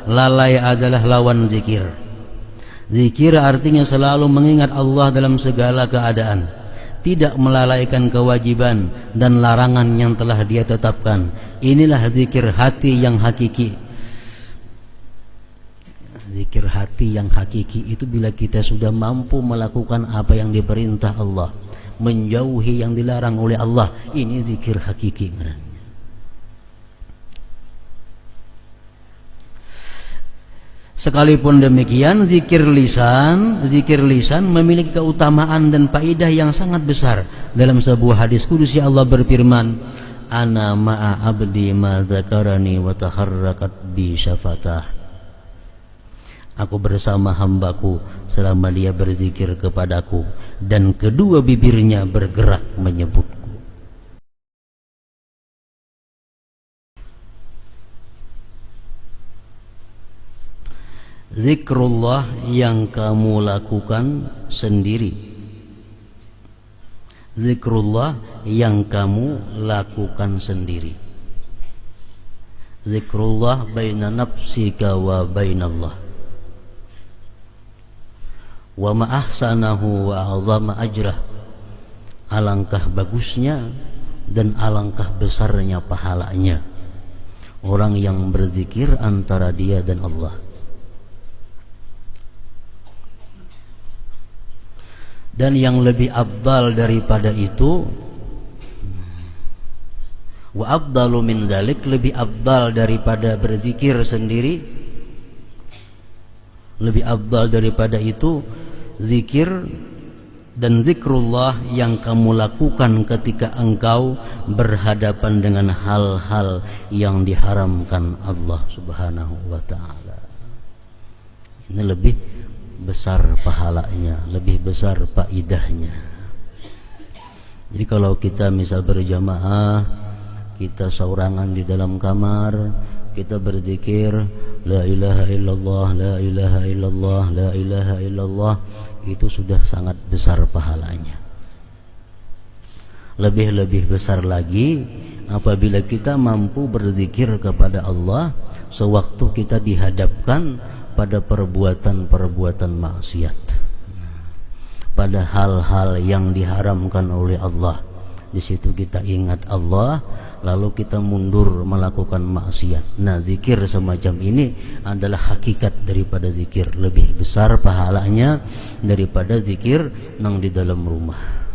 lalai adalah lawan zikir. Zikir artinya selalu mengingat Allah dalam segala keadaan, tidak melalaikan kewajiban dan larangan yang telah Dia tetapkan. Inilah zikir hati yang hakiki. Zikir hati yang hakiki itu bila kita sudah mampu melakukan apa yang diperintah Allah, menjauhi yang dilarang oleh Allah. Ini zikir hakiki. Sekalipun demikian, zikir lisan memiliki keutamaan dan faedah yang sangat besar. Dalam sebuah hadis kudusi Allah berfirman, "Ana ma'a abdi ma dzakarani wa taharrakat bi syafatah." Aku bersama hambaku selama dia berzikir kepadaku dan kedua bibirnya bergerak menyebutku. Zikrullah yang kamu lakukan sendiri. Zikrullah yang kamu lakukan sendiri. Zikrullah baina nafsika wa bainallah. Wa ma ahsanahu wa azama ajrah. Alangkah bagusnya dan alangkah besarnya pahalanya orang yang berzikir antara dia dan Allah. Dan yang lebih afdal daripada itu, wa afdalu min dzalik, lebih afdal daripada berzikir sendiri, lebih afdal daripada itu zikir dan zikrullah yang kamu lakukan ketika engkau berhadapan dengan hal-hal yang diharamkan Allah Subhanahu wa ta'ala. Ini lebih besar pahalanya, lebih besar faedahnya. Jadi kalau kita misal berjamaah, kita saurangan di dalam kamar, kita berzikir la ilaha illallah, la ilaha illallah, la ilaha illallah, itu sudah sangat besar pahalanya. Lebih-lebih besar lagi apabila kita mampu berzikir kepada Allah sewaktu kita dihadapkan pada perbuatan-perbuatan maksiat, pada hal-hal yang diharamkan oleh Allah. Di situ kita ingat Allah, lalu kita mundur melakukan maksiat. Nah, zikir semacam ini adalah hakikat daripada zikir. Lebih besar pahalanya daripada zikir nang di dalam rumah.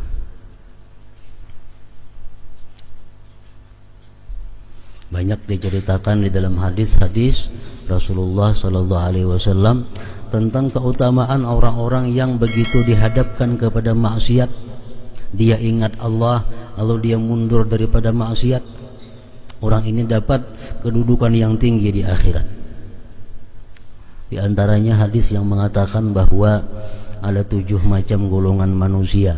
Banyak diceritakan di dalam hadis-hadis Rasulullah sallallahu alaihi wasallam tentang keutamaan orang-orang yang begitu dihadapkan kepada maksiat, dia ingat Allah lalu dia mundur daripada maksiat. Orang ini dapat kedudukan yang tinggi di akhirat. Di antaranya hadis yang mengatakan bahwa ada 7 macam golongan manusia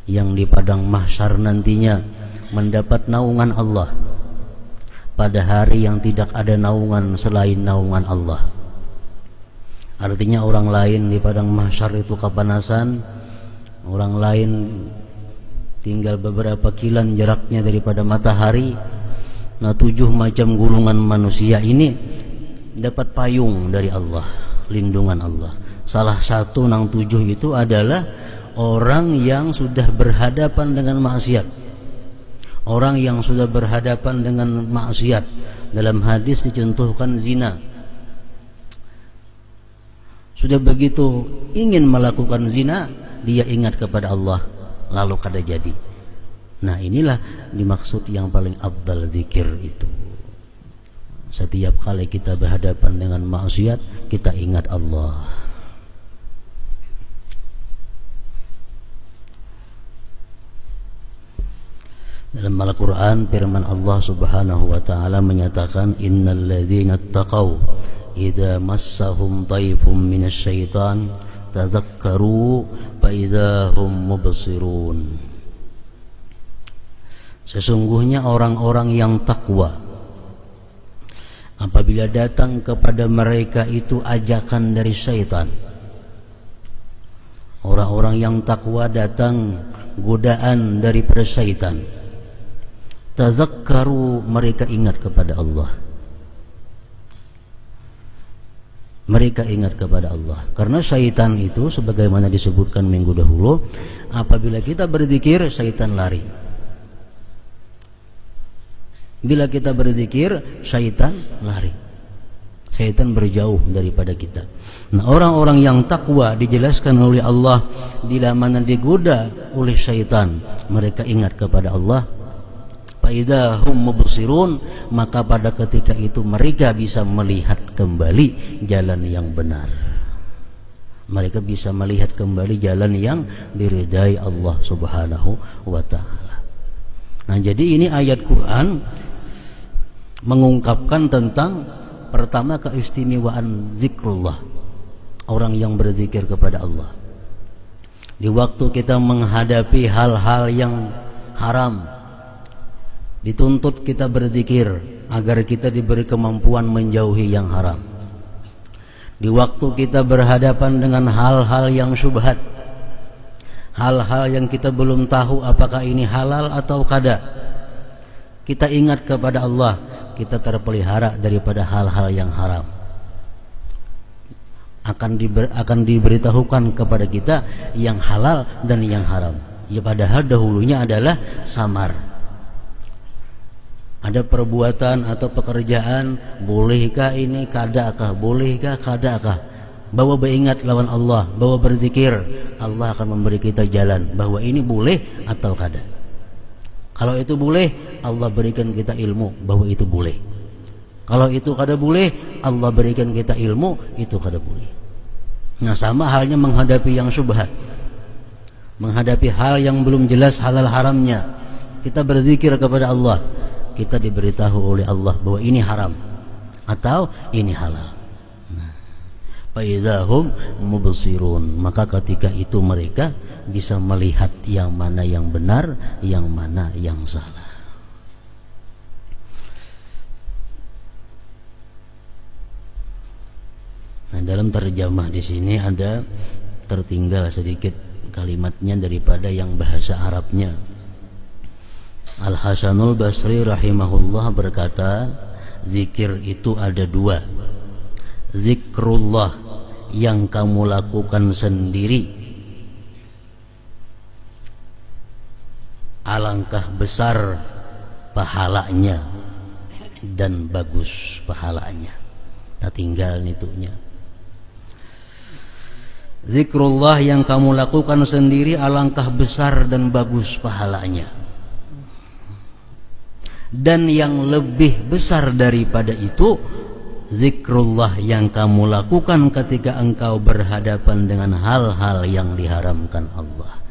yang di padang mahsyar nantinya mendapat naungan Allah pada hari yang tidak ada naungan selain naungan Allah. Artinya orang lain di padang mahsyar itu kepanasan, orang lain tinggal beberapa kilan jaraknya daripada matahari. Nah, 7 macam golongan manusia ini dapat payung dari Allah, lindungan Allah. Salah satu nang 7 itu adalah orang yang sudah berhadapan dengan maksiat. Orang yang sudah berhadapan dengan maksiat. Dalam hadis dicontohkan zina. Sudah begitu ingin melakukan zina, dia ingat kepada Allah, lalu kada jadi. Nah, inilah dimaksud yang paling afdal zikir itu. Setiap kali kita berhadapan dengan maksiat, kita ingat Allah. Dalam Al-Quran firman Allah Subhanahu wa ta'ala menyatakan, innal ladzina taqaw idza massahum dhaifun minasy syaitan tadzakkaru fa idza hum mubsirun. Sesungguhnya orang-orang yang takwa, apabila datang kepada mereka itu ajakan dari syaitan, orang-orang yang takwa datang godaan daripada syaitan, tazakkaru, mereka ingat kepada Allah. Mereka ingat kepada Allah. Karena syaitan itu sebagaimana disebutkan minggu dahulu, apabila kita berzikir, syaitan lari. Bila kita berzikir, syaitan lari. Syaitan berjauh daripada kita. Nah, orang-orang yang takwa dijelaskan oleh Allah, bila mana digoda oleh syaitan, mereka ingat kepada Allah. Fa'idha hum mubsirun, maka pada ketika itu mereka bisa melihat kembali jalan yang benar. Mereka bisa melihat kembali jalan yang diridai Allah Subhanahu wa ta'ala. Nah, jadi ini ayat Quran mengungkapkan tentang pertama keistimewaan zikrullah, orang yang berzikir kepada Allah. Di waktu kita menghadapi hal-hal yang haram, dituntut kita berzikir agar kita diberi kemampuan menjauhi yang haram. Di waktu kita berhadapan dengan hal-hal yang syubhat, hal-hal yang kita belum tahu apakah ini halal atau kada, kita ingat kepada Allah, kita terpelihara daripada hal-hal yang haram. Akan diberitahukan kepada kita yang halal dan yang haram. Ya, padahal dahulunya adalah samar. Ada perbuatan atau pekerjaan, bolehkah ini, kadakah, bolehkah, kadakah. Bahwa beringat lawan Allah, bahwa berzikir, Allah akan memberi kita jalan bahwa ini boleh atau kada. Kalau itu boleh, Allah berikan kita ilmu bahwa itu boleh. Kalau itu kada boleh, Allah berikan kita ilmu itu kada boleh. Nah, sama halnya menghadapi yang syubhat, menghadapi hal yang belum jelas halal haramnya, kita berzikir kepada Allah, kita diberitahu oleh Allah bahwa ini haram atau ini halal. Faidahum mubsirun, maka ketika itu mereka bisa melihat yang mana yang benar, yang mana yang salah. Nah, dalam terjemah di sini ada tertinggal sedikit kalimatnya daripada yang bahasa Arabnya. Al-Hasanul Basri rahimahullah berkata, zikir itu ada dua. Zikrullah yang kamu lakukan sendiri, alangkah besar pahalanya dan bagus pahalanya. Tak tinggal nitunya. Zikrullah yang kamu lakukan sendiri, alangkah besar dan bagus pahalanya. Dan yang lebih besar daripada itu, zikrullah yang kamu lakukan ketika engkau berhadapan dengan hal-hal yang diharamkan Allah.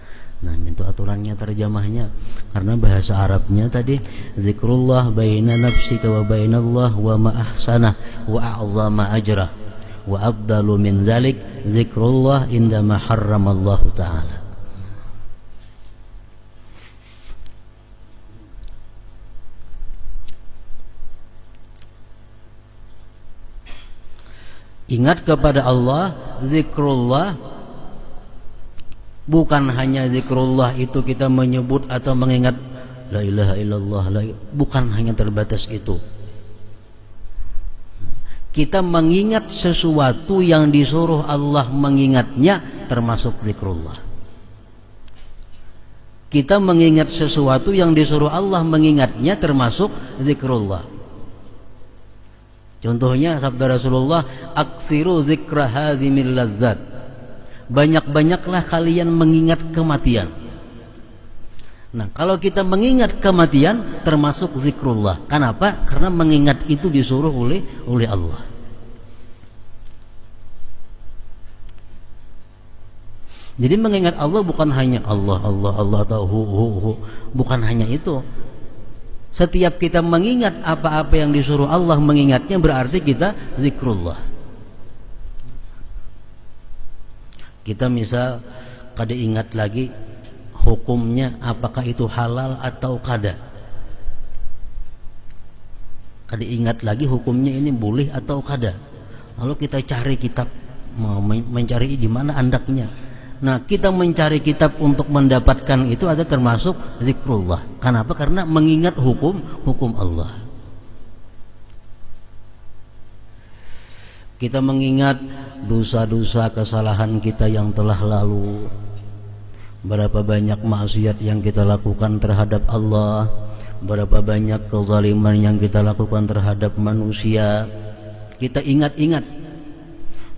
Nah, itu aturannya, terjemahnya. Karena bahasa Arabnya tadi, zikrullah baina nafsika wa bainallah wa ma ahsanah wa a'zama ajrah wa afdalu min dzalik zikrullah indama harramallahu ta'ala. Ingat kepada Allah, zikrullah bukan hanya zikrullah itu kita menyebut atau mengingat la ilaha illallah, bukan hanya terbatas itu. Kita mengingat sesuatu yang disuruh Allah mengingatnya, termasuk zikrullah. Kita mengingat sesuatu yang disuruh Allah mengingatnya, termasuk zikrullah. Contohnya sabda Rasulullah, aksiru zikra hazimil lazzat. Banyak-banyaklah kalian mengingat kematian. Nah, kalau kita mengingat kematian, termasuk zikrullah. Kenapa? Karena mengingat itu disuruh oleh Allah. Jadi mengingat Allah bukan hanya Allah atau hu. Bukan hanya itu. Setiap kita mengingat apa-apa yang disuruh Allah mengingatnya, berarti kita zikrullah. Kita misal kada ingat lagi hukumnya, apakah itu halal atau kada. Kada ingat lagi hukumnya ini boleh atau kada. Lalu kita cari kitab, mencari di mana andaknya. Nah, kita mencari kitab untuk mendapatkan itu ada termasuk zikrullah. Kenapa? Karena mengingat hukum Allah. Kita mengingat dosa-dosa kesalahan kita yang telah lalu. Berapa banyak maksiat yang kita lakukan terhadap Allah, berapa banyak kezaliman yang kita lakukan terhadap manusia. Kita ingat-ingat,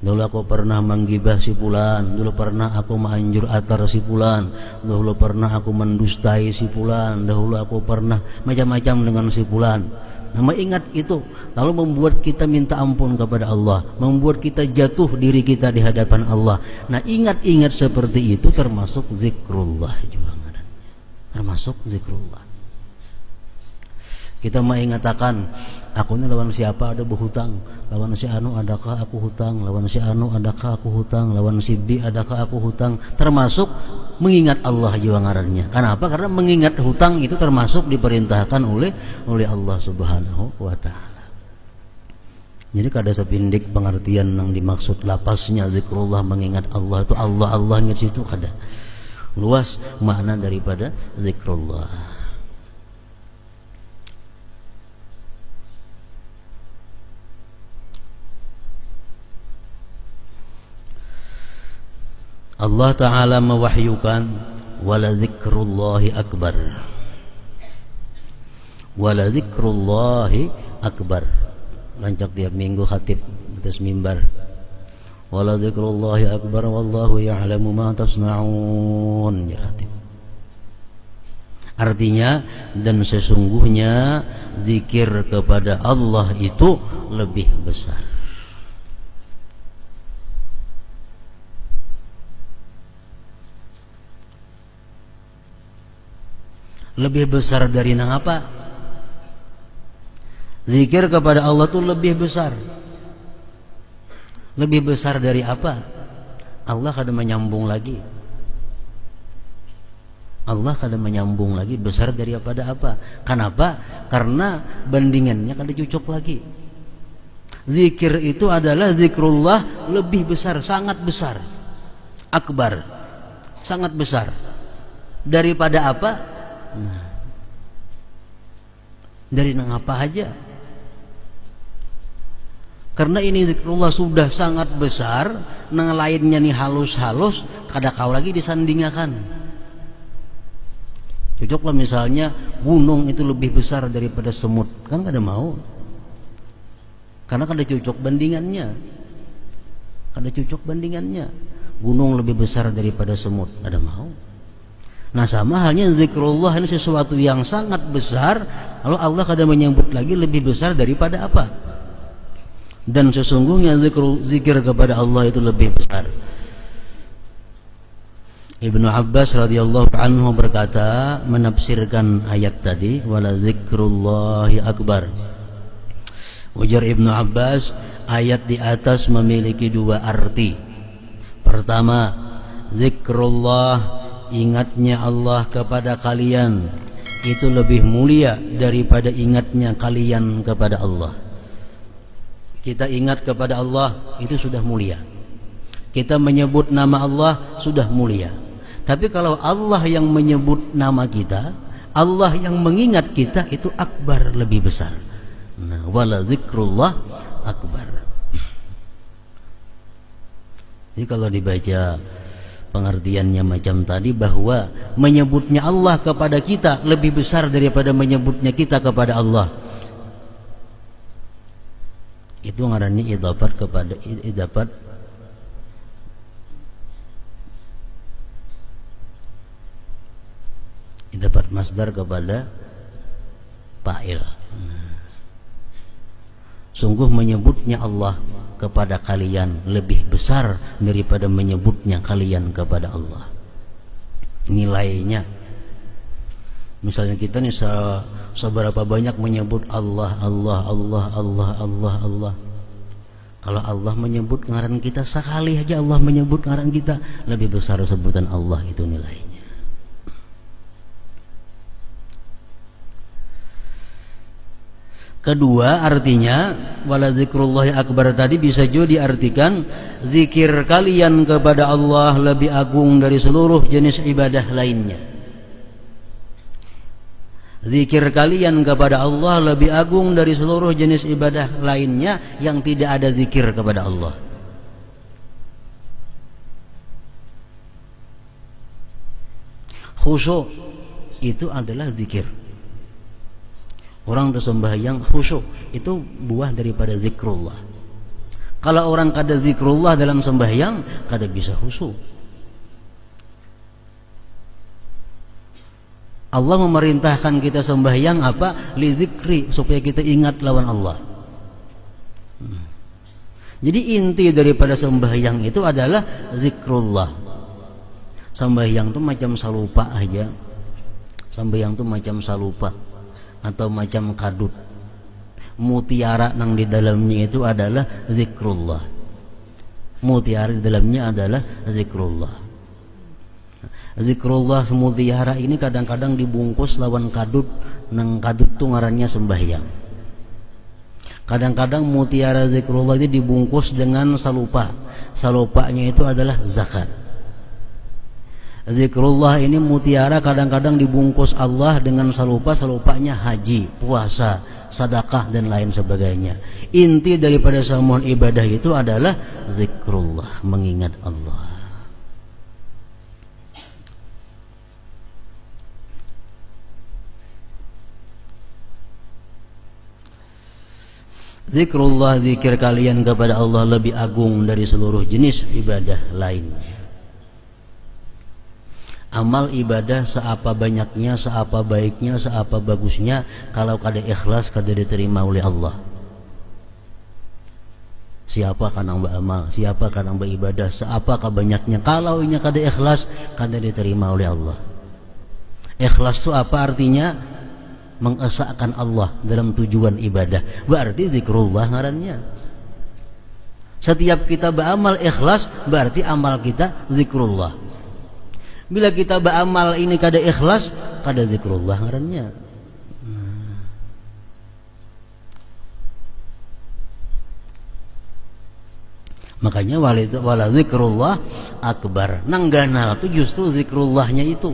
dulu aku pernah menggibah si fulan, dulu pernah aku menganjur atar si fulan, dulu pernah aku mendustai si fulan, dahulu aku pernah macam-macam dengan si fulan. Nah, mengingat itu lalu membuat kita minta ampun kepada Allah, membuat kita jatuh diri kita di hadapan Allah. Nah, ingat-ingat seperti itu termasuk zikrullah juga, termasuk zikrullah. Kita mengatakan, aku ini lawan siapa ada berhutang, lawan si anu adakah aku hutang, lawan si anu adakah aku hutang, lawan si B adakah aku hutang, termasuk mengingat Allah juga ngarannya. Kenapa? Karena mengingat hutang itu termasuk diperintahkan oleh Allah Subhanahu wa taala. Jadi kada sepindik pengertian yang dimaksud lapasnya zikrullah, mengingat Allah itu Allah ingat situ, kada. Luas makna daripada zikrullah. Allah Ta'ala mewahyukan wala zikrullahi akbar, wala zikrullahi akbar. Lancak tiap minggu khatib atas mimbar, wala zikrullahi akbar wallahu ya'lamu ma tasna'un, ya khatib. Artinya, dan sesungguhnya zikir kepada Allah itu lebih besar. Lebih besar dari nang apa? Zikir kepada Allah itu lebih besar. Lebih besar dari apa? Allah kada menyambung lagi. Allah kada menyambung lagi, besar daripada apa? Kenapa? Karena bandingannya kada cocok lagi. Zikir itu adalah zikrullah lebih besar, sangat besar. Akbar. Sangat besar. Daripada apa? Nah, dari nang apa aja. Karena ini zikrullah sudah sangat besar, nang lainnya nih halus-halus, kada kau lagi disandingakan. Cocoklah misalnya gunung itu lebih besar daripada semut, kan kada mau. Karena kada cocok bandingannya. Kada cocok bandingannya. Gunung lebih besar daripada semut, kada mau. Nah, sama halnya zikrullah ini sesuatu yang sangat besar, lalu Allah kadang menyebut lagi lebih besar daripada apa? Dan sesungguhnya zikir kepada Allah itu lebih besar. Ibnu Abbas radhiyallahu anhu berkata, menafsirkan ayat tadi, wala zikrullahi akbar. Ujar Ibnu Abbas, ayat di atas memiliki dua arti. Pertama, zikrullah, ingatnya Allah kepada kalian itu lebih mulia daripada ingatnya kalian kepada Allah. Kita ingat kepada Allah itu sudah mulia. Kita menyebut nama Allah sudah mulia. Tapi kalau Allah yang menyebut nama kita, Allah yang mengingat kita, itu akbar, lebih besar. Nah, wala zikrullah akbar. Jadi kalau dibaca pengertiannya macam tadi, bahwa menyebutnya Allah kepada kita lebih besar daripada menyebutnya kita kepada Allah. Itu ngarannya idafat kepada idafat masdar kepada fa'il. Sungguh menyebutnya Allah kepada kalian lebih besar daripada menyebutnya kalian kepada Allah. Nilainya, misalnya kita nih seberapa banyak menyebut Allah, Allah, Allah, Allah, Allah, Allah. Kalau Allah menyebut ngaran kita sekali aja, Allah menyebut ngaran kita, lebih besar sebutan Allah itu nilainya. Kedua, artinya wala zikrullahi akbar tadi bisa juga diartikan zikir kalian kepada Allah lebih agung dari seluruh jenis ibadah lainnya. Zikir kalian kepada Allah lebih agung dari seluruh jenis ibadah lainnya yang tidak ada zikir kepada Allah. Khusyuk itu adalah zikir. Orang tersembahyang khusyuk itu buah daripada zikrullah. Kalau orang kada zikrullah dalam sembahyang, kada bisa khusyuk. Allah memerintahkan kita sembahyang apa? Li zikri, supaya kita ingat lawan Allah. Jadi inti daripada sembahyang itu adalah zikrullah. Sembahyang itu macam salupa aja. Sembahyang itu macam salupa atau macam kadut. Mutiara nang di dalamnya itu adalah zikrullah. Mutiara di dalamnya adalah zikrullah. Zikrullah mutiara ini kadang-kadang dibungkus lawan kadut, nang kadut itu ngarannya sembahyang. Kadang-kadang mutiara zikrullah ini dibungkus dengan salupa. Salupanya itu adalah zakat. Zikrullah ini mutiara kadang-kadang dibungkus Allah dengan salupa. Salupanya haji, puasa, sedekah dan lain sebagainya. Inti daripada semua ibadah itu adalah zikrullah, mengingat Allah. Zikrullah, zikir kalian kepada Allah lebih agung dari seluruh jenis ibadah lainnya. Amal ibadah seapa banyaknya, seapa baiknya, seapa bagusnya, kalau kada ikhlas kada diterima oleh Allah. Siapa kan yang beramal, siapa kan yang beribadah, seapa banyaknya, kalau inya kada ikhlas kada diterima oleh Allah. Ikhlas itu apa artinya? Mengesahkan Allah dalam tujuan ibadah. Berarti zikrullah ngarannya. Setiap kita beramal ikhlas, berarti amal kita zikrullah. Bila kita beramal ini kada ikhlas, kada zikrullah ngarannya. Makanya wala zikrullah akbar. Nangganal itu justru zikrullahnya itu.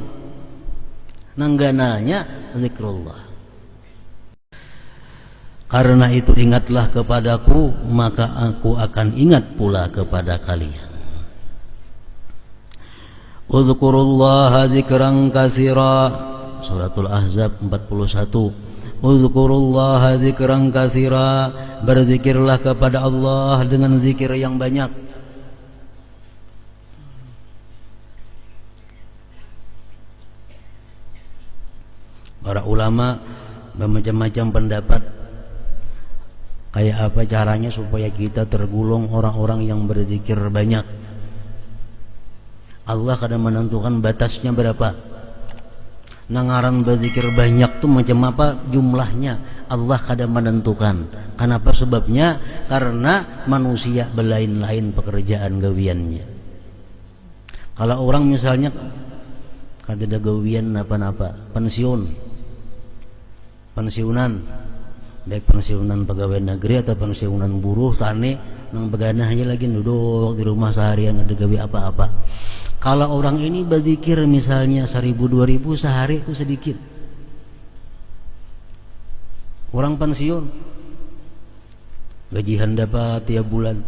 Nangganalnya zikrullah. Karena itu ingatlah kepadaku, maka aku akan ingat pula kepada kalian. Uzkurullaha dzikran katsira. Suratul Ahzab 41. Uzkurullaha dzikran katsira. Berzikirlah kepada Allah dengan zikir yang banyak. Para ulama bermacam-macam pendapat kayak apa caranya supaya kita tergolong orang-orang yang berzikir banyak. Allah kadang menentukan batasnya berapa. Nangaran berzikir banyak tuh macam apa jumlahnya, Allah kadang menentukan. Kenapa sebabnya? Karena manusia belain-lain pekerjaan gawiannya. Kalau orang misalnya kada ada gawian apa-apa, pensiunan, baik pensiunan pegawai negeri atau pensiunan buruh tani, nang beganah aja lagi duduk di rumah seharian ada gawe apa-apa. Kalau orang ini berzikir misalnya 1.000-2.000 sehari itu sedikit. Orang pensiun gajian dapat tiap bulan,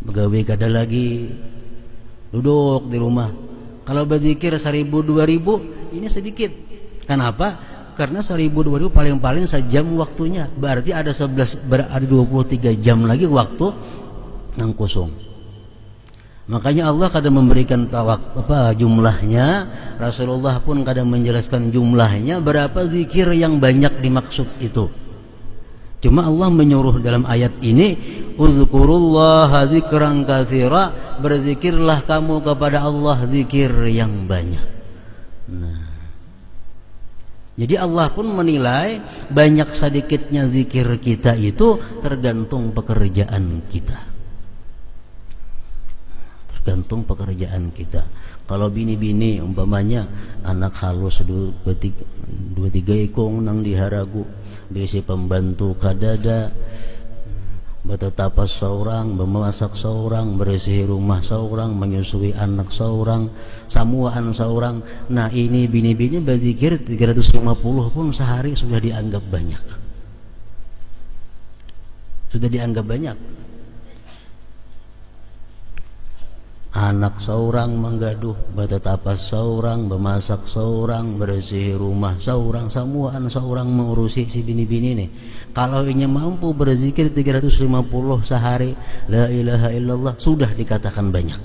pegawai kada lagi, duduk di rumah. Kalau berzikir 1.000-2.000 ini sedikit. Kenapa? Karena 1.000-2.000 paling-paling sejam waktunya. Berarti ada 23 jam lagi waktu yang kosong. Makanya Allah kadang memberikan jumlahnya. Rasulullah pun kadang menjelaskan jumlahnya berapa zikir yang banyak dimaksud itu. Cuma Allah menyuruh dalam ayat ini, uzkurullaha dzikran katsira, berzikirlah kamu kepada Allah zikir yang banyak. Nah, jadi Allah pun menilai banyak sedikitnya zikir kita itu tergantung pekerjaan kita. Tergantung pekerjaan kita. Kalau bini-bini umpamanya anak halus 2-3 ikong nang diharagu, bisi pembantu kadada, bertetapas seorang, memasak seorang, bersihi rumah seorang, menyusui anak seorang, samuaan seorang. Nah ini bini-bini berzikir 350 pun sehari sudah dianggap banyak. Sudah dianggap banyak. Anak seorang menggaduh, bertetapas seorang, memasak seorang, bersihi rumah seorang, samuaan seorang, mengurusi si bini-bini nih. Kalau ini mampu berzikir 350 sehari, la ilaha illallah, sudah dikatakan banyak.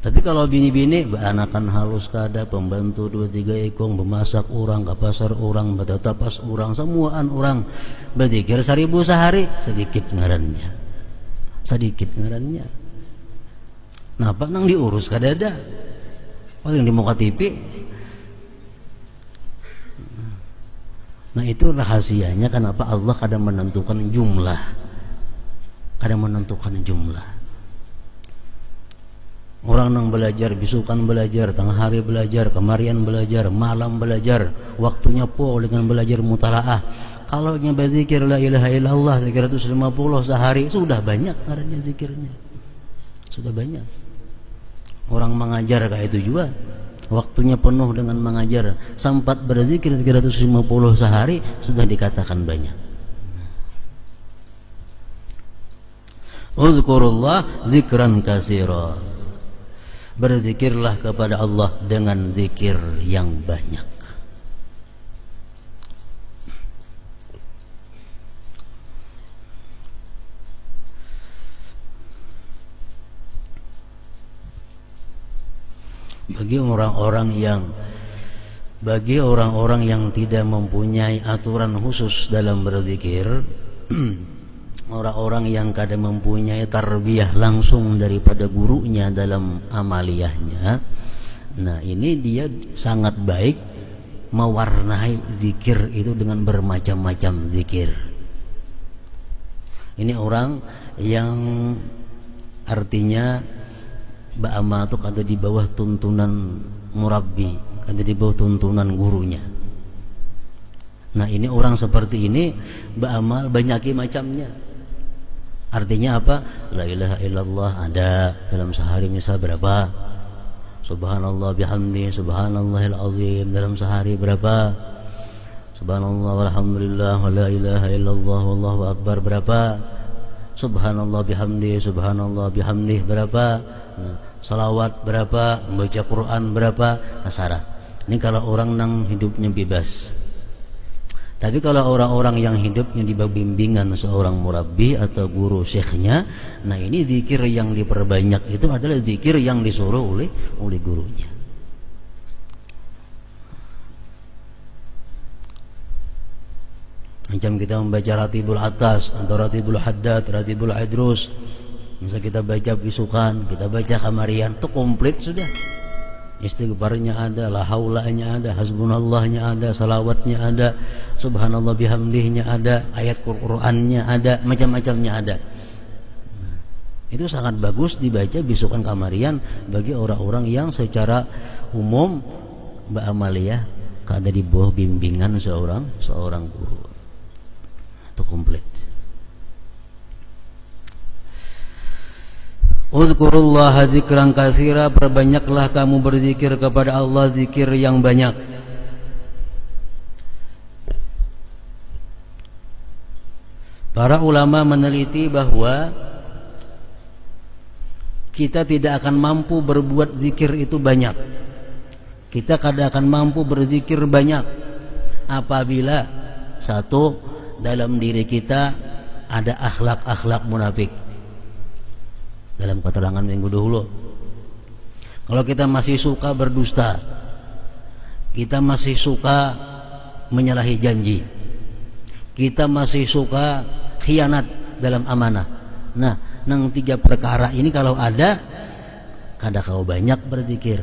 Tapi kalau bini-bini beranakan halus kada, pembantu 2-3 ekong, memasak orang, ke pasar orang, bertetapas orang, samuaan orang, berzikir 1000 sehari, sedikit ngarannya. Sedikit ngarannya. Nah, apa nang diurus kadada? Paling di muka TV. Nah, itu rahasianya kenapa Allah kadang menentukan jumlah. Kadang menentukan jumlah. Orang nang belajar, bisukan belajar, tengah hari belajar, kemarian belajar, malam belajar, waktunya po dengan belajar mutalaah. Kalau nya berzikir la ilaha illallah 350 sehari, sudah banyak karena zikirnya. Sudah banyak. Orang mengajar kayak itu juga, waktunya penuh dengan mengajar, sempat berzikir 350 sehari, sudah dikatakan banyak. Uzkurullah zikran katsira. Berzikirlah kepada Allah dengan zikir yang banyak. Bagi orang-orang yang tidak mempunyai aturan khusus dalam berzikir, orang-orang yang kadang mempunyai tarbiyah langsung daripada gurunya dalam amaliyahnya, nah ini dia sangat baik mewarnai zikir itu dengan bermacam-macam zikir. Ini orang yang artinya ba'ama itu ada di bawah tuntunan murabbi, ada di bawah tuntunan gurunya. Nah ini orang seperti ini ba'amal banyaki macamnya. Artinya apa? La ilaha illallah ada dalam sehari misal berapa? Subhanallah bihamdi, subhanallahil azim dalam sehari berapa? Subhanallah walhamdulillah wa la ilaha illallah wallahu akbar berapa? Subhanallah bihamdi, subhanallah bihamdi berapa? Salawat berapa, membaca Quran berapa, kasarah. Ini kalau orang nang hidupnya bebas. Tapi kalau orang-orang yang hidupnya di bawah bimbingan seorang murabbi atau guru syekhnya, nah ini zikir yang diperbanyak itu adalah zikir yang disuruh oleh gurunya. Macam kita membaca Ratibul Atas atau Ratibul Haddad, Ratibul Idrus, misal kita baca bisukan, kita baca kamarian, itu komplit sudah. Istighfarnya ada, la haulanya ada, hasbunallahnya ada, salawatnya ada, subhanallah bihamdihnya ada, ayat Qur'annya ada, macam-macamnya ada. Itu sangat bagus dibaca bisukan kamarian bagi orang-orang yang secara umum ba'amaliyah ada di bawah bimbingan seorang guru. Itu komplit. Uzkurullaha zikran katsira, perbanyaklah kamu berzikir kepada Allah zikir yang banyak. Para ulama meneliti bahwa kita tidak akan mampu berbuat zikir itu banyak. Kita kadang akan mampu berzikir banyak apabila satu, dalam diri kita ada akhlak-akhlak munafik. Dalam keterangan minggu dahulu, kalau kita masih suka berdusta, kita masih suka menyalahi janji, kita masih suka khianat dalam amanah. Nah, nang 3 perkara ini kalau ada, kada kau banyak berzikir.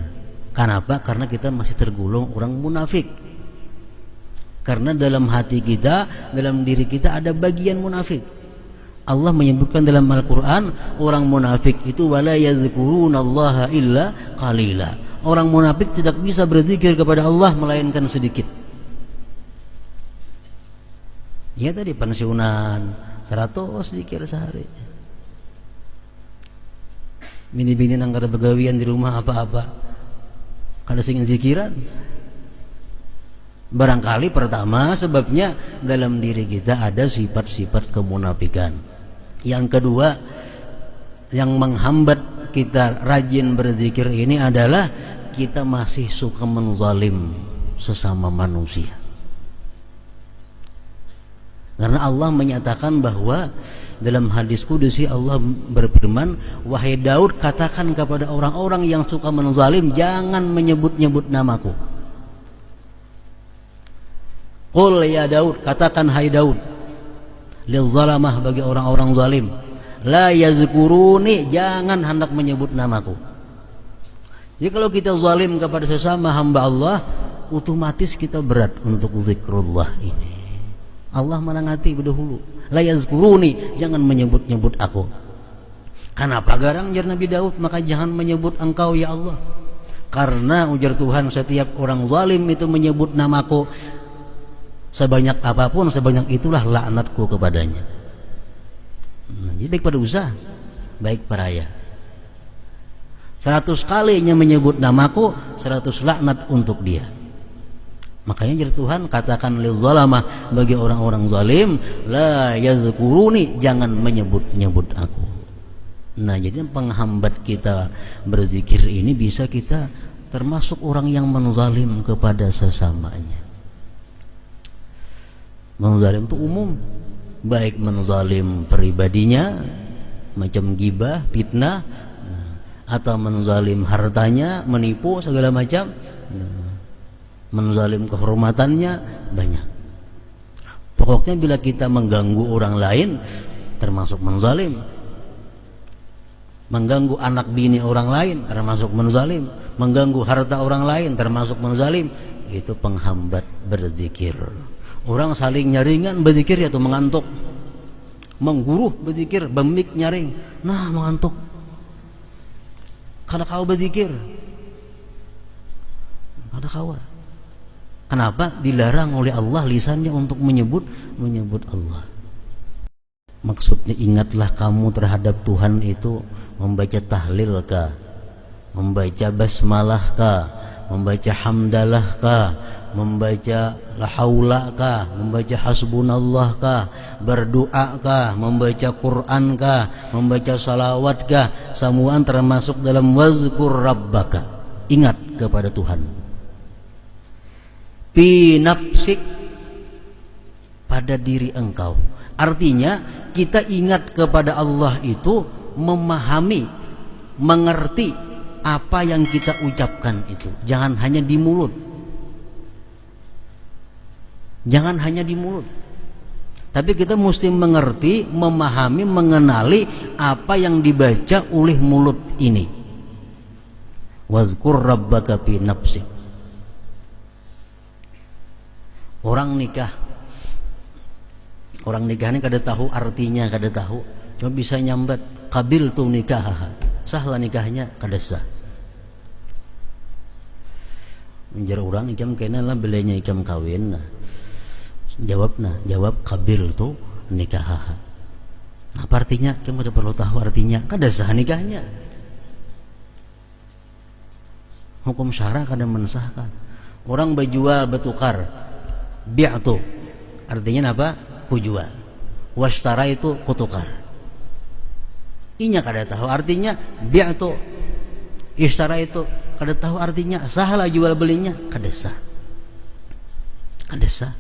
Kenapa? Karena kita masih tergolong orang munafik. Karena dalam hati kita, dalam diri kita ada bagian munafik. Allah menyebutkan dalam Al-Quran, orang munafik itu wala yadhkurunallaha illa qalila. Orang munafik tidak bisa berzikir kepada Allah melainkan sedikit. Ya tadi pensiunan 100 zikir sehari. Bini-bini nang kada begawian di rumah apa-apa, kada sing zikiran. Barangkali pertama sebabnya dalam diri kita ada sifat-sifat kemunafikan. Yang kedua, yang menghambat kita rajin berzikir ini adalah kita masih suka menzalim sesama manusia. Karena Allah menyatakan bahwa dalam hadis kudusi Allah berfirman, wahai Daud, katakan kepada orang-orang yang suka menzalim, jangan menyebut-nyebut namaku. Qul ya Daud, katakan hai Daud, lil zalamah, bagi orang-orang zalim, la yazkuruni, jangan hendak menyebut namaku. Jadi kalau kita zalim kepada sesama hamba Allah, otomatis kita berat untuk zikrullah ini. Allah menangati berdahulu, la yazkuruni, jangan menyebut-nyebut aku. Kenapa garang ujar Nabi Daud, maka jangan menyebut engkau ya Allah. Karena ujar Tuhan, setiap orang zalim itu menyebut namaku, sebanyak apapun, sebanyak itulah laknatku kepadanya. Jadi baik pada usaha, baik paraya. 100 kalinya menyebut namaku, 100 laknat untuk dia. Makanya jadi Tuhan katakan lil zalamah, bagi orang-orang zalim, la yazkuruni, jangan menyebut-nyebut aku. Nah, jadi penghambat kita berzikir ini bisa kita termasuk orang yang menzalim kepada sesamanya. Menzalim itu umum, baik menzalim pribadinya macam gibah, fitnah, atau menzalim hartanya, menipu segala macam, menzalim kehormatannya, banyak. Pokoknya bila kita mengganggu orang lain termasuk menzalim. Mengganggu anak bini orang lain termasuk menzalim. Mengganggu harta orang lain termasuk menzalim. Itu penghambat berzikir. Orang saling nyaringan berzikir yaitu mengantuk. Mengguruh berzikir, bemik nyaring, nah mengantuk. Kada kau berzikir, kada kau. Kenapa? Dilarang oleh Allah lisannya untuk menyebut Allah. Maksudnya ingatlah kamu terhadap Tuhan itu membaca tahlil kah, membaca basmalah kah, membaca hamdalah kah, membaca la haula kah, membaca hasbunallah kah, berdoa kah, membaca Quran kah, membaca salawat kah, semuaan termasuk dalam wazkur rabbaka. Ingat kepada Tuhan. Fi nafsik, pada diri engkau. Artinya kita ingat kepada Allah itu memahami, mengerti apa yang kita ucapkan itu. Jangan hanya di mulut. Jangan hanya di mulut. Tapi kita mesti mengerti, memahami, mengenali apa yang dibaca oleh mulut ini. Wazkur rabbaka fi nafsik. Orang nikah ini kada tahu artinya, kada tahu, cuma bisa nyambat qabil tu nikah, sahlah nikahnya, kada sah. Menjar orang ikam kena lah belanya ikam kawin, jawab qabil tu nikah. Apa artinya? Kamu tidak perlu tahu artinya, kada sah nikahnya. Hukum syara kada mensahkan. Orang berjual bertukar, bi'tu artinya apa? Kujual. Washtara itu kutukar. Inya kada tahu artinya, bi'tu ishtara itu kada tahu artinya, sahlah jual belinya, kada sah. Kada sah.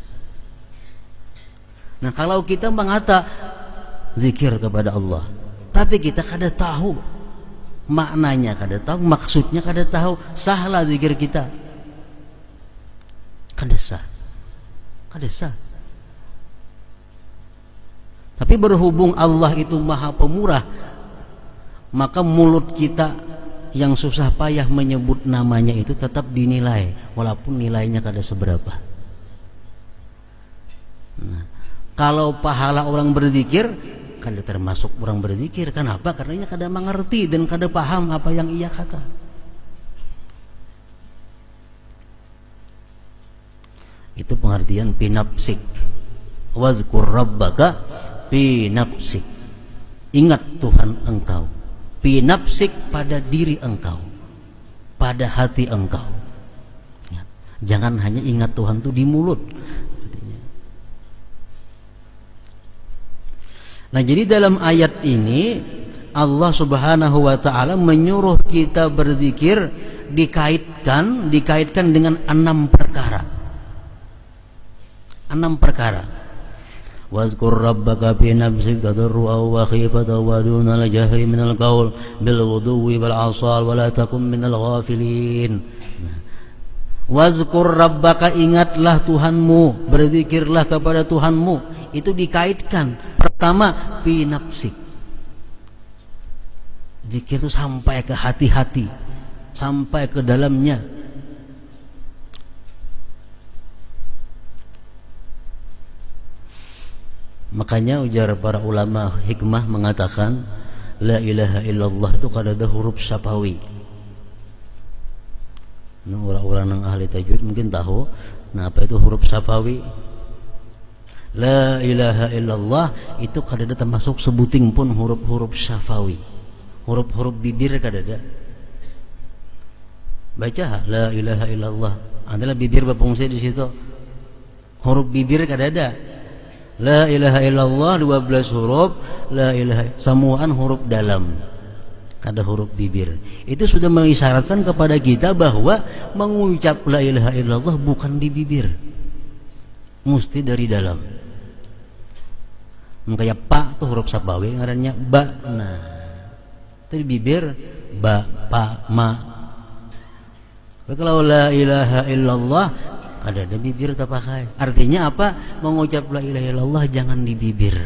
Nah, kalau kita mengata zikir kepada Allah, tapi kita kada tahu maknanya, kada tahu maksudnya, kada tahu, sahlah zikir kita, kada sah. Kada sah. Tapi berhubung Allah itu Maha Pemurah, maka mulut kita yang susah payah menyebut namanya itu tetap dinilai, walaupun nilainya kada seberapa. Nah, kalau pahala orang berzikir, kada termasuk orang berzikir. Kenapa? Karena ia kada mengerti dan kada paham apa yang ia kata. Itu pengertian pinapsik. Wazkur rabbaka fi nafsik. Ingat Tuhan engkau. Fi nafsik, pada diri engkau, pada hati engkau. Jangan hanya ingat Tuhan itu di mulut. Nah, jadi dalam ayat ini Allah Subhanahu wa taala menyuruh kita berzikir dikaitkan dengan 6 perkara. 6 perkara. Wazkur rabbaka fi nafsika tadarruan wa khifatan wa dunal jahri minal qaul bil ghuduwi wal asal wa la takun minal ghafilin. Wazkur rabbaka, ingatlah Tuhanmu, berzikirlah kepada Tuhanmu. Itu dikaitkan pertama fi nafsik. Zikir itu sampai ke hati-hati, sampai ke dalamnya. Makanya ujar para ulama hikmah mengatakan la ilaha illallah itu kada ada huruf syafawi. Nah, orang-orang yang ahli tajwid mungkin tahu. Nah, apa itu huruf syafawi? La ilaha illallah itu kada ada termasuk sebuting pun huruf-huruf syafawi. Huruf-huruf bibir kada ada. Baca la ilaha illallah. Adalah bibir berfungsi di situ. Huruf bibir kada ada. La ilaha illallah 12 huruf, la ilaha samuan huruf dalam. Kada huruf bibir. Itu sudah mengisyaratkan kepada kita bahwa mengucap la ilaha illallah bukan di bibir, mesti dari dalam. Kayak pa tuh huruf sabawi ngarannya ba. Nah, itu di bibir ba, pa, ma. Kalau la ilaha illallah ada bibir tak pakai. Artinya apa? Mengucap la ilaha illallah jangan di bibir.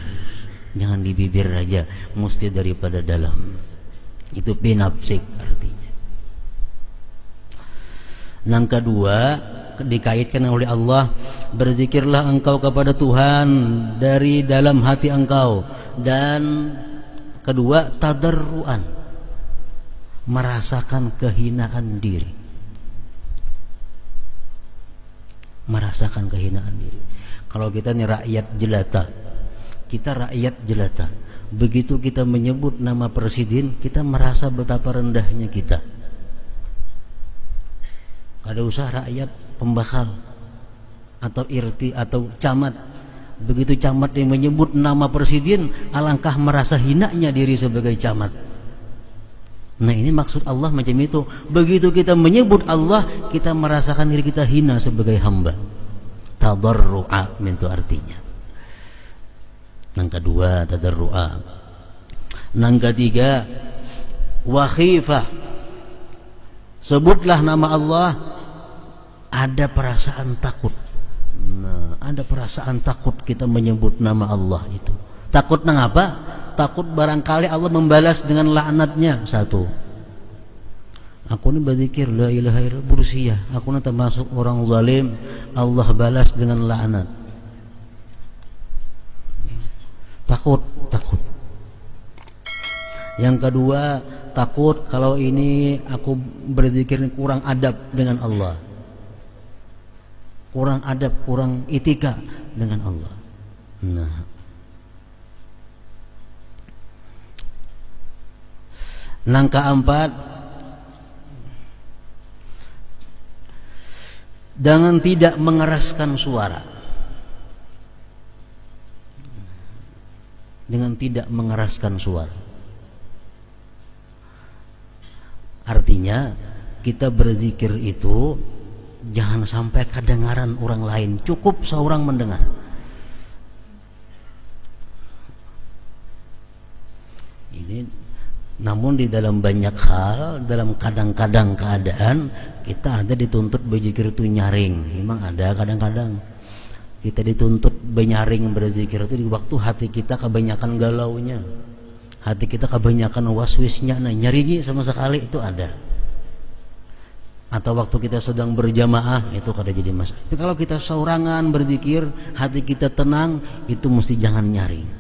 Jangan di bibir aja, mesti daripada dalam. Itu binafsik artinya. Yang kedua, dikaitkan oleh Allah, berzikirlah engkau kepada Tuhan dari dalam hati engkau. Dan kedua, tadarruan, merasakan kehinaan diri. Merasakan kehinaan diri. Kalau kita ini rakyat jelata, kita rakyat jelata. Begitu kita menyebut nama presiden, kita merasa betapa rendahnya kita. Ada usaha rakyat pembakal atau irti atau camat. Begitu camat yang menyebut nama presiden, alangkah merasa hinanya diri sebagai camat. Nah, ini maksud Allah macam itu. Begitu kita menyebut Allah, kita merasakan diri kita hina sebagai hamba. Tadarru'a itu artinya. Yang kedua, tadarru'a. Yang ketiga, wakhifah. Sebutlah nama Allah, ada perasaan takut. Nah, ada perasaan takut kita menyebut nama Allah itu. Takut nang apa? Takut barangkali Allah membalas dengan laknatnya. Satu, aku ini berzikir la ilaha illallah berusia, aku ini termasuk orang zalim, Allah balas dengan laknat. Takut. Yang kedua, takut kalau ini aku berzikir kurang adab dengan Allah, kurang adab, kurang etika dengan Allah. Nah, yang keempat, jangan tidak mengeraskan suara. Dengan tidak mengeraskan suara. Artinya kita berzikir itu jangan sampai kedengaran orang lain, cukup seorang mendengar. Ini namun di dalam banyak hal, dalam kadang-kadang keadaan kita ada dituntut berzikir itu nyaring. Memang ada kadang-kadang kita dituntut benyaring berzikir itu di waktu hati kita kebanyakan galaunya, hati kita kebanyakan waswisnya, nah nyaringi sama sekali itu ada. Atau waktu kita sedang berjamaah itu kada jadi masalah. Tapi kalau kita seorangan berzikir, hati kita tenang, itu mesti jangan nyaring,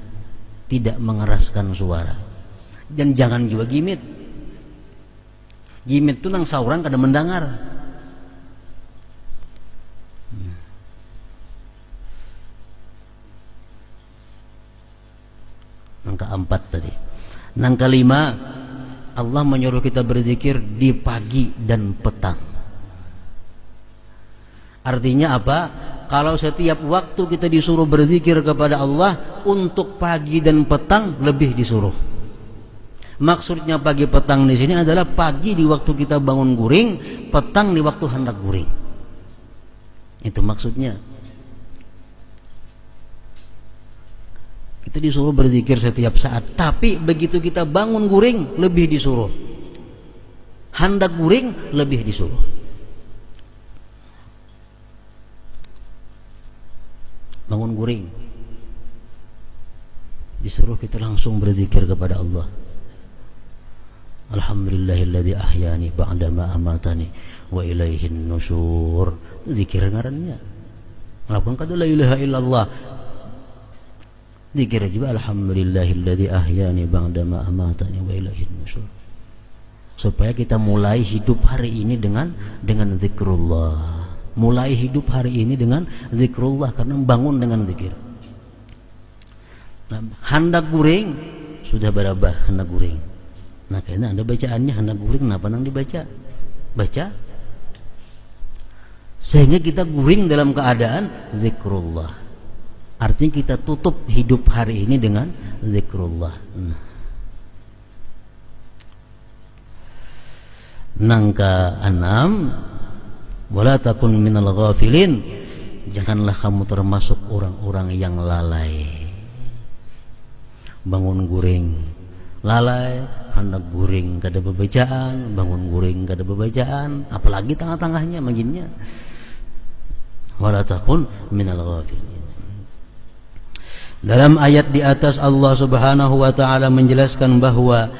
tidak mengeraskan suara. Dan jangan juga gimit. Gimit itu nang saurang kada mendengar. 4 tadi. Yang kelima, Allah menyuruh kita berzikir di pagi dan petang. Artinya apa? Kalau setiap waktu kita disuruh berzikir kepada Allah, untuk pagi dan petang lebih disuruh. Maksudnya pagi petang di sini adalah pagi di waktu kita bangun guring, petang di waktu hendak guring. Itu maksudnya. Kita disuruh berzikir setiap saat, tapi begitu kita bangun guring lebih disuruh. Hendak guring lebih disuruh. Bangun guring disuruh kita langsung berzikir kepada Allah. Alhamdulillahilladzi ahyani ba'da ma amatani wa ilaihin nusyur. Zikir ngarannya. Lakukan kata la ilaha illallah. Zikir juga alhamdulillahilladzi ahyani ba'da ma amatani wa ilaihin nusyur. Supaya kita mulai hidup hari ini dengan zikrullah. Mulai hidup hari ini dengan zikrullah, karena bangun dengan zikir. Nah, hendak guring sudah berabah hendak guring. Nah, karena Anda bacaannya hendak guring, kenapa nang dibaca? Baca. Sehingga kita guring dalam keadaan zikrullah. Artinya kita tutup hidup hari ini dengan zikrullah. Nangka 6, wala takun minal ghafilin, janganlah kamu termasuk orang-orang yang lalai. Bangun guring lalai, hendak guring kada bebacaan, bangun guring kada bebacaan, apalagi tengah-tengahnya maginnya. Wala takun minal ghafilin. Dalam ayat di atas Allah Subhanahu wa taala menjelaskan bahwa